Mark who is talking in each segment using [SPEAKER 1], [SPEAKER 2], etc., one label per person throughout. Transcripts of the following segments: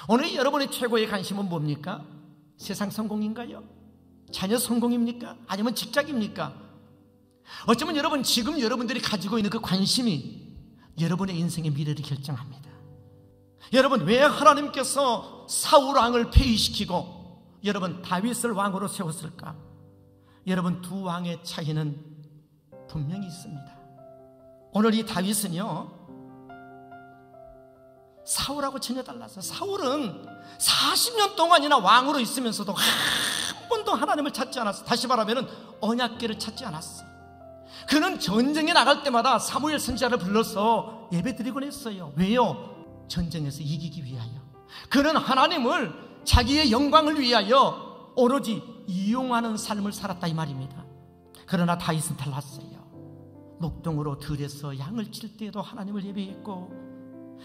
[SPEAKER 1] 오늘 여러분의 최고의 관심은 뭡니까? 세상 성공인가요? 자녀 성공입니까? 아니면 직장입니까? 어쩌면 여러분, 지금 여러분들이 가지고 있는 그 관심이 여러분의 인생의 미래를 결정합니다. 여러분, 왜 하나님께서 사울 왕을 폐위시키고 여러분 다윗을 왕으로 세웠을까? 여러분, 두 왕의 차이는 분명히 있습니다. 오늘 이 다윗은요, 사울하고 전혀 달라서, 사울은 40년 동안이나 왕으로 있으면서도 한 번도 하나님을 찾지 않았어. 다시 말하면 언약궤를 찾지 않았어. 그는 전쟁에 나갈 때마다 사무엘 선지자를 불러서 예배드리곤 했어요. 왜요? 전쟁에서 이기기 위하여. 그는 하나님을 자기의 영광을 위하여 오로지 이용하는 삶을 살았다, 이 말입니다. 그러나 다윗은 달랐어요. 목동으로 들에서 양을 칠 때에도 하나님을 예배했고,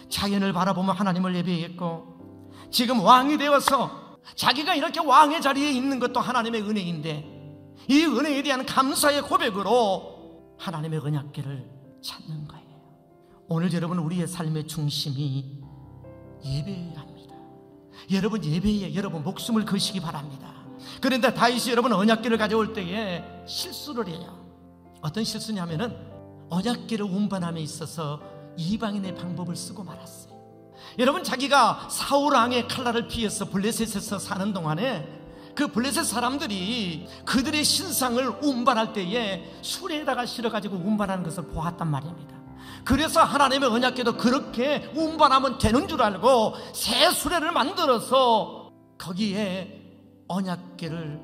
[SPEAKER 1] 자연을 바라보며 하나님을 예배했고, 지금 왕이 되어서 자기가 이렇게 왕의 자리에 있는 것도 하나님의 은혜인데, 이 은혜에 대한 감사의 고백으로 하나님의 언약궤를 찾는 거예요. 오늘 여러분, 우리의 삶의 중심이 예배여야 합니다. 여러분, 예배에 여러분 목숨을 거시기 바랍니다. 그런데 다윗이 여러분 언약궤를 가져올 때에 실수를 해요. 어떤 실수냐면은 언약궤를 운반함에 있어서 이방인의 방법을 쓰고 말았어요. 여러분, 자기가 사울 왕의 칼날을 피해서 블레셋에서 사는 동안에 그 블레셋 사람들이 그들의 신상을 운반할 때에 수레에다가 실어가지고 운반하는 것을 보았단 말입니다. 그래서 하나님의 언약궤도 그렇게 운반하면 되는 줄 알고 새 수레를 만들어서 거기에 언약궤를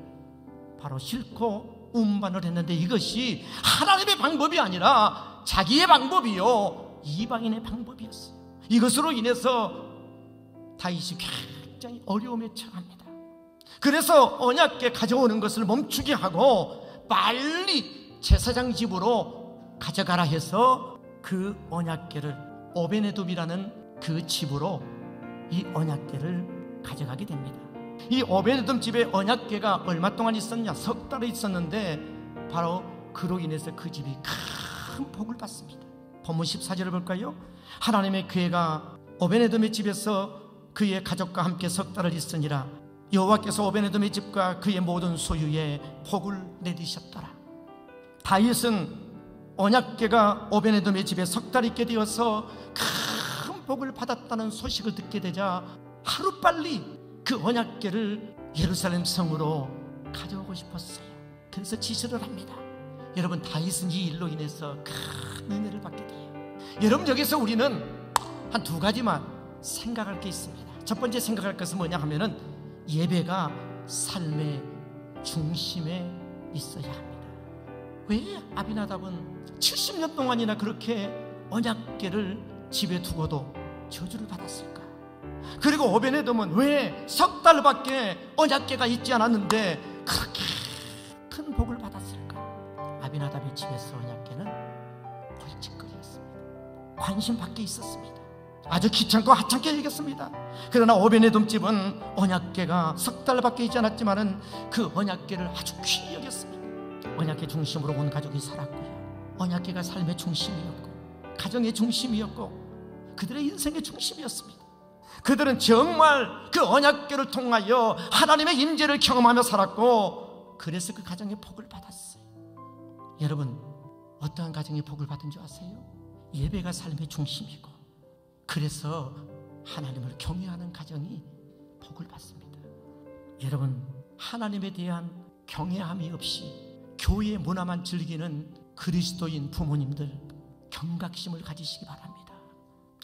[SPEAKER 1] 바로 싣고 운반을 했는데, 이것이 하나님의 방법이 아니라 자기의 방법이요, 이방인의 방법이었어요. 이것으로 인해서 다윗이 굉장히 어려움에 처합니다. 그래서 언약궤 가져오는 것을 멈추게 하고 빨리 제사장 집으로 가져가라 해서 그 언약궤를 오베네돔이라는 그 집으로 이 언약궤를 가져가게 됩니다. 이 오베네돔 집에 언약궤가 얼마 동안 있었냐? 석 달이 있었는데 바로 그로 인해서 그 집이 큰 복을 받습니다. 본문 14절을 볼까요? 하나님의 궤가 오베네돔의 집에서 그의 가족과 함께 석 달을 있으니라. 여호와께서 오베네돔의 집과 그의 모든 소유에 복을 내리셨더라. 다윗은 언약궤가 오베네돔의 집에 석 달 있게 되어서 큰 복을 받았다는 소식을 듣게 되자 하루빨리 그 언약궤를 예루살렘 성으로 가져오고 싶었어요. 그래서 지시를 합니다. 여러분, 다윗은 이 일로 인해서 큰 은혜를 받게 돼요. 여러분, 여기서 우리는 한 두 가지만 생각할 게 있습니다. 첫 번째 생각할 것은 뭐냐 하면은 예배가 삶의 중심에 있어야 합니다. 왜 아비나답은 70년 동안이나 그렇게 언약궤를 집에 두고도 저주를 받았을까? 그리고 오베네돔은 왜 석 달밖에 언약궤가 있지 않았는데 그렇게 큰 복을 받았을까? 아비나답의 집에서 언약궤는 벌칙거리였습니다. 관심 밖에 있었습니다. 아주 귀찮고 하찮게 여겼습니다. 그러나 오베네돔 집은 언약궤가 석 달밖에 있지 않았지만은 그 언약궤를 아주 귀히 여겼습니다. 언약궤 중심으로 온 가족이 살았고요, 언약궤가 삶의 중심이었고 가정의 중심이었고 그들의 인생의 중심이었습니다. 그들은 정말 그 언약궤를 통하여 하나님의 임재를 경험하며 살았고, 그래서 그 가정의 복을 받았어요. 여러분, 어떠한 가정의 복을 받은 줄 아세요? 예배가 삶의 중심이고, 그래서 하나님을 경외하는 가정이 복을 받습니다. 여러분, 하나님에 대한 경외함이 없이 교회 문화만 즐기는 그리스도인 부모님들, 경각심을 가지시기 바랍니다.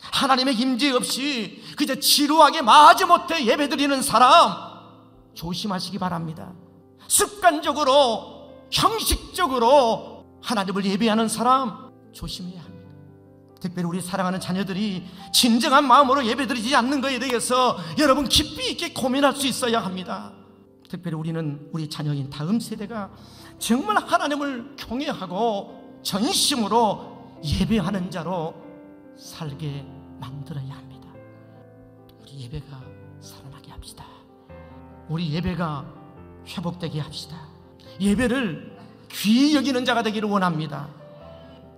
[SPEAKER 1] 하나님의 임재 없이 그저 지루하게 마지못해 예배드리는 사람 조심하시기 바랍니다. 습관적으로, 형식적으로 하나님을 예배하는 사람 조심해야 합니다. 특별히 우리 사랑하는 자녀들이 진정한 마음으로 예배드리지 않는 것에 대해서 여러분 깊이 있게 고민할 수 있어야 합니다. 특별히 우리는 우리 자녀인 다음 세대가 정말 하나님을 경외하고 전심으로 예배하는 자로 살게 만들어야 합니다. 우리 예배가 살아나게 합시다. 우리 예배가 회복되게 합시다. 예배를 귀히 여기는 자가 되기를 원합니다.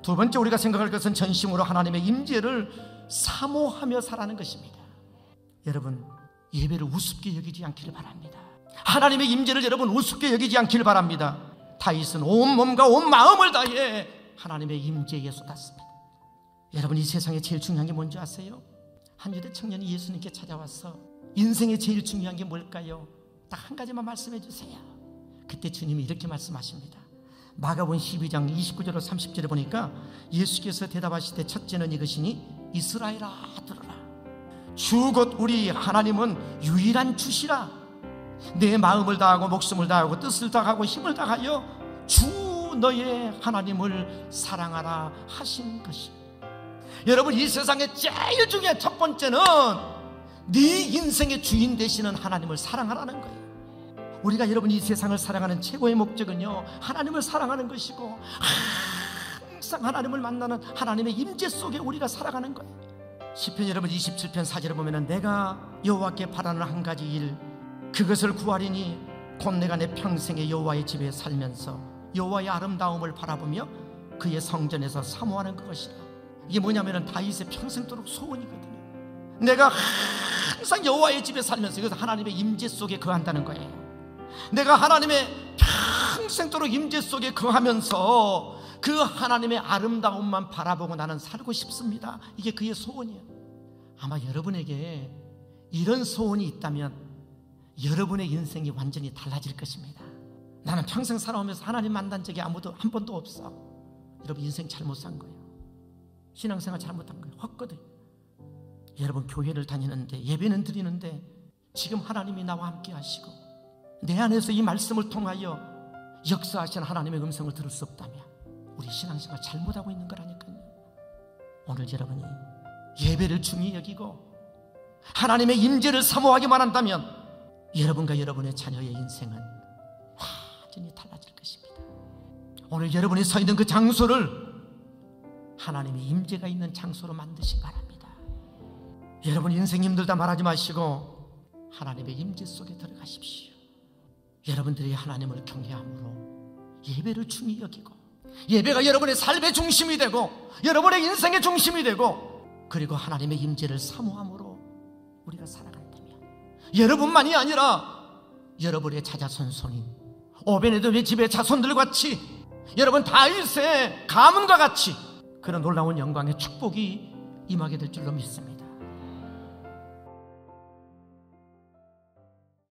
[SPEAKER 1] 두 번째 우리가 생각할 것은 전심으로 하나님의 임재를 사모하며 살아가는 것입니다. 여러분, 예배를 우습게 여기지 않기를 바랍니다. 하나님의 임재를 여러분 우습게 여기지 않기를 바랍니다. 다윗은 온 몸과 온 마음을 다해 하나님의 임재에 쏟았습니다. 여러분, 이 세상에 제일 중요한 게 뭔지 아세요? 한 유대 청년이 예수님께 찾아와서 인생에 제일 중요한 게 뭘까요? 딱 한 가지만 말씀해 주세요. 그때 주님이 이렇게 말씀하십니다. 마가복음 12장 29절로 30절에 보니까 예수께서 대답하시되 첫째는 이것이니 이스라엘아 들으라. 주 곧 우리 하나님은 유일한 주시라. 내 마음을 다하고 목숨을 다하고 뜻을 다하고 힘을 다하여 주 너의 하나님을 사랑하라 하신 것이. 여러분, 이 세상에 제일 중요한 첫 번째는 네 인생의 주인 되시는 하나님을 사랑하라는 거예요. 우리가 여러분 이 세상을 사랑하는 최고의 목적은요, 하나님을 사랑하는 것이고 항상 하나님을 만나는 하나님의 임재 속에 우리가 살아가는 거예요. 시편 여러분 27편 4절에 보면은 내가 여호와께 바라는 한 가지 일 그것을 구하리니 곧 내가 내 평생에 여호와의 집에 살면서 여호와의 아름다움을 바라보며 그의 성전에서 사모하는 그것이라. 이게 뭐냐면은 다윗의 평생도록 소원이거든요. 내가 항상 여호와의 집에 살면서, 이것은 하나님의 임재 속에 거한다는 거예요. 내가 하나님의 평생도록 임재 속에 거하면서 그 하나님의 아름다움만 바라보고 나는 살고 싶습니다. 이게 그의 소원이에요. 아마 여러분에게 이런 소원이 있다면 여러분의 인생이 완전히 달라질 것입니다. 나는 평생 살아오면서 하나님 만난 적이 아무도 한 번도 없어. 여러분, 인생 잘못 산 거예요. 신앙생활 잘못한 거예요. 헛거든. 여러분, 교회를 다니는데 예배는 드리는데 지금 하나님이 나와 함께 하시고 내 안에서 이 말씀을 통하여 역사하시는 하나님의 음성을 들을 수 없다면 우리 신앙생활 잘못하고 있는 거라니까요. 오늘 여러분이 예배를 중히 여기고 하나님의 임재를 사모하기만 한다면 여러분과 여러분의 자녀의 인생은 완전히 달라질 것입니다. 오늘 여러분이 서 있는 그 장소를 하나님의 임재가 있는 장소로 만드시기 바랍니다. 여러분 인생 힘들다 말하지 마시고 하나님의 임재 속에 들어가십시오. 여러분들이 하나님을 경외함으로 예배를 중히 여기고 예배가 여러분의 삶의 중심이 되고 여러분의 인생의 중심이 되고 그리고 하나님의 임재를 사모함으로 우리가 살아간다면 여러분만이 아니라 여러분의 자자손손인 오베네돔의 집의 자손들과 같이 여러분 다윗의 가문과 같이 그런 놀라운 영광의 축복이 임하게 될 줄로 믿습니다.